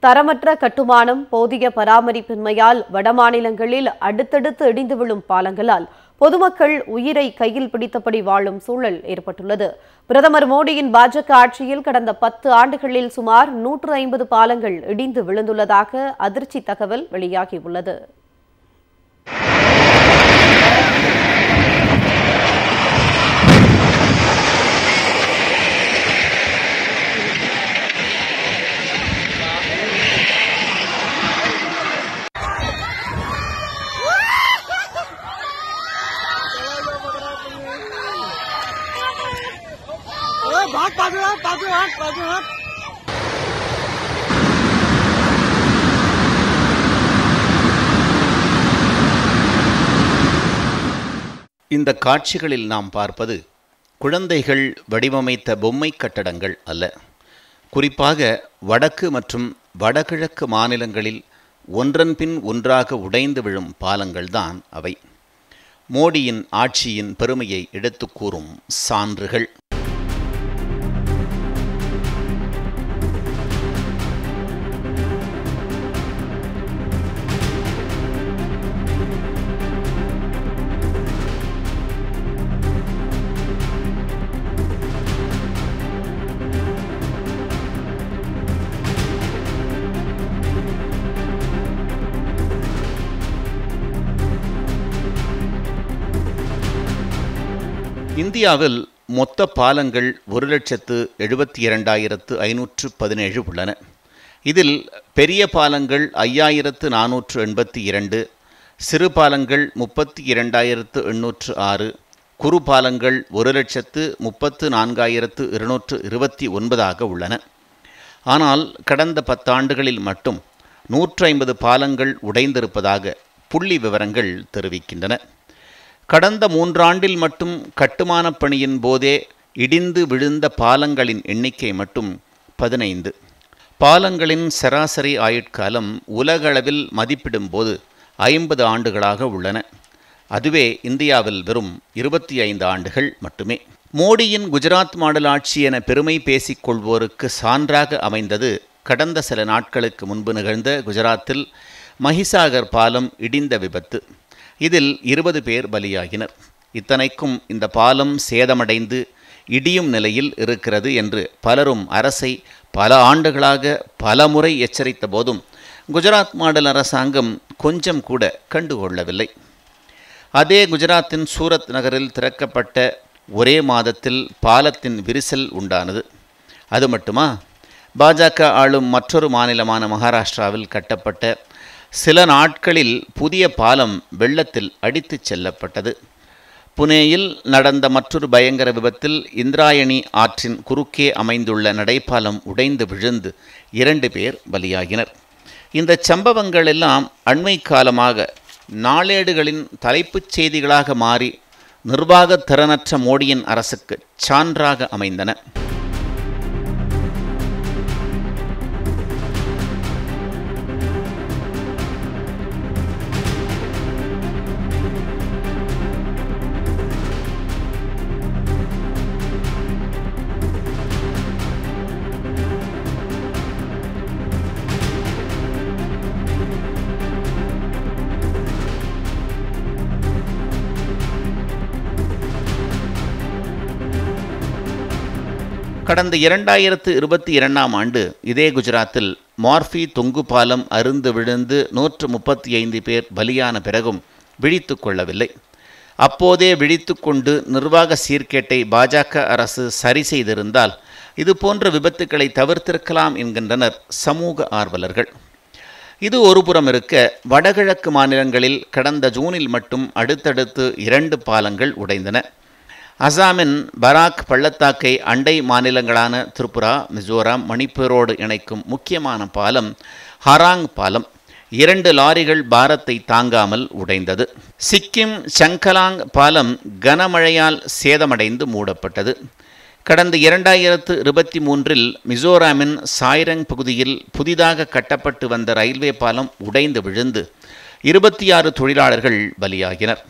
தரமற்ற கட்டுமானம், போதிய பராமரிப்பின்மையால் வடமாநிலங்களில் அடுத்தடுத்து இடிந்து விழும் பாலங்களால் பொதுமக்கள் உயிரை கையில் பிடித்தபடி வாழும் சூழல் ஏற்பட்டுள்ளது. பிரதமர் மோடியின் பாஜக ஆட்சியில் கடந்த 10 ஆண்டுகளில் சுமார் 150 பாலங்கள் இடிந்து விழுந்துள்ளதாக அதிர்ச்சி தகவல் வெளியாகியுள்ளது. இந்த காட்சிகளில் நாம் பார்ப்பது குழந்தைகள் வடிவமைத்த பொம்மை கட்டடங்கள் அல்ல. குறிப்பாக வடக்கு மற்றும் வடகிழக்கு மாநிலங்களில் ஒன்றன் பின் ஒன்றாக உடைந்து விழும் பாலங்கள்தான் அவை. மோடியின் ஆட்சியின் பெருமையை எடுத்துக் கூறும் சான்றுகள். இந்தியாவில் மொத்த பாலங்கள் 1,72,517 உள்ளன. இதில் பெரிய பாலங்கள் 5,482, சிறு பாலங்கள் 32,806, குறு பாலங்கள் 1,34,229 உள்ளன. ஆனால் கடந்த 10 ஆண்டுகளில் மட்டும் 150 பாலங்கள் உடைந்திருப்பதாக புள்ளி விவரங்கள் தெரிவிக்கின்றன. கடந்த 3 ஆண்டில் மட்டும் கட்டுமானப் பணியின் போதே இடிந்து விழுந்த பாலங்களின் எண்ணிக்கை மட்டும் 15. பாலங்களின் சராசரி ஆயுட்காலம் உலகளவில் மதிப்பிடும்போது 50 ஆண்டுகளாக உள்ளன. அதுவே இந்தியாவில் வெறும் 25 ஆண்டுகள் மட்டுமே. மோடியின் குஜராத் மாடல் ஆட்சி என பெருமை பேசிக் கொள்வோருக்கு சான்றாக அமைந்தது கடந்த சில நாட்களுக்கு முன்பு நிகழ்ந்த குஜராத்தில் மஹிசாகர் பாலம் இடிந்த விபத்து. இதில் 20 பேர் பலியாகினர். இத்தனைக்கும் இந்த பாலம் சேதமடைந்து இடியும் நிலையில் இருக்கிறது என்று பலரும் அரசை பல ஆண்டுகளாக பல முறை எச்சரித்த போதும் குஜராத் மாடல் அரசாங்கம் கொஞ்சம் கூட கண்டுகொள்ளவில்லை. அதே குஜராத்தின் சூரத் நகரில் திறக்கப்பட்ட ஒரே மாதத்தில் பாலத்தின் விரிசல் உண்டானது. அது மட்டுமா, பாஜக ஆளும் மற்றொரு மாநிலமான மகாராஷ்டிராவில் கட்டப்பட்ட சில நாட்களில் புதிய பாலம் வெள்ளத்தில் அடித்துச் செல்லப்பட்டது. புனேயில் நடந்த மற்றொரு பயங்கர விபத்தில் இந்திராயணி ஆற்றின் குறுக்கே அமைந்துள்ள நடைபாலம் உடைந்து விழுந்து 2 பேர் பலியாகினர். இந்த சம்பவங்கள் எல்லாம் அண்மை காலமாக நாளேடுகளின் தலைப்புச் செய்திகளாக மாறி நிர்வாகத் திறனற்ற மோடியின் அரசுக்கு சான்றாக அமைந்தன. கடந்த 2022ஆம் ஆண்டு இதே குஜராத்தில் மார்ஃபி தொங்கு பாலம் அருந்து விழுந்து 135 பேர் பலியான பிறகும் விழித்து கொள்ளவில்லை. அப்போதே விழித்து கொண்டு நிர்வாக சீர்கேட்டை பாஜக அரசு சரி செய்திருந்தால் இது போன்ற விபத்துக்களை தவிர்த்திருக்கலாம் என்கின்றனர் சமூக ஆர்வலர்கள். இது ஒருபுறம் இருக்க, வடகிழக்கு மாநிலங்களில் கடந்த ஜூனில் மட்டும் அடுத்தடுத்து 2 பாலங்கள் உடைந்தன. அசாமின் பராக் பள்ளத்தாக்கை அண்டை மாநிலங்களான திரிபுரா, மிசோரம், மணிப்பூரோடு இணைக்கும் முக்கியமான பாலம் ஹராங் பாலம் 2 லாரிகள் பாரத்தை தாங்காமல் உடைந்தது. சிக்கிம் சங்கலாங் பாலம் கனமழையால் சேதமடைந்து மூடப்பட்டது. கடந்த 2023இல் மிசோராமின் சாய்ரங் பகுதியில் புதிதாக கட்டப்பட்டு வந்த ரயில்வே பாலம் உடைந்து விழுந்து 26 தொழிலாளர்கள் பலியாகினர்.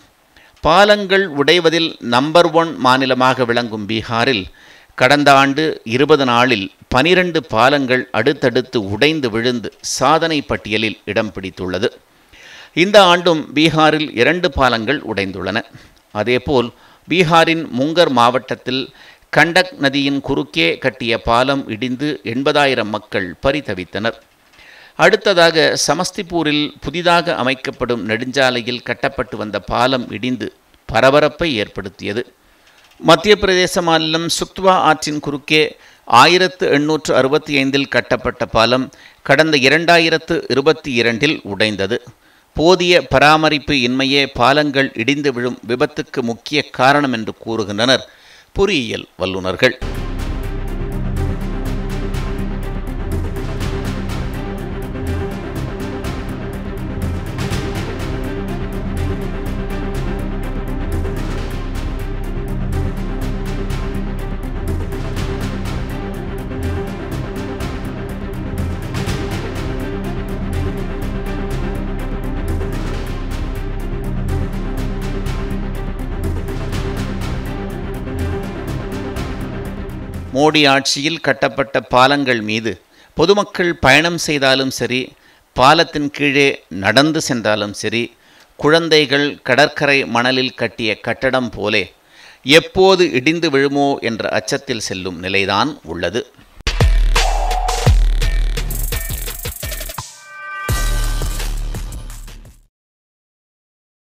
பாலங்கள் உடைவதில் நம்பர் 1 மாநிலமாக விளங்கும் பீகாரில் கடந்த ஆண்டு 20 நாளில் 12 பாலங்கள் அடுத்தடுத்து உடைந்து விழுந்து சாதனை பட்டியலில் இடம் பிடித்துள்ளது. இந்த ஆண்டும் பீகாரில் 2 பாலங்கள் உடைந்துள்ளன. அதேபோல் பீகாரின் முங்கர் மாவட்டத்தில் கண்டக் நதியின் குறுக்கே கட்டிய பாலம் இடிந்து 80,000 மக்கள் பரிதவித்தனர். அடுத்ததாக சமஸ்திபூரில் புதிதாக அமைக்கப்படும் நெடுஞ்சாலையில் கட்டப்பட்டு வந்த பாலம் இடிந்து பரபரப்பை ஏற்படுத்தியது. மத்திய பிரதேச மாநிலம் சுக்த்வா ஆற்றின் குறுக்கே 1865 கட்டப்பட்ட பாலம் கடந்த 2022 உடைந்தது. போதிய பராமரிப்பு இன்மையே பாலங்கள் இடிந்து விழும் விபத்துக்கு முக்கிய காரணம் என்று கூறுகின்றனர் பொறியியல் வல்லுநர்கள். மோடி ஆட்சியில் கட்டப்பட்ட பாலங்கள் மீது பொதுமக்கள் பயணம் செய்தாலும் சரி, பாலத்தின் கீழே நடந்து சென்றாலும் சரி, குழந்தைகள் கடற்கரை மணலில் கட்டிய கட்டடம் போலே எப்போது இடிந்து விழுமோ என்ற அச்சத்தில் செல்லும் நிலைதான் உள்ளது.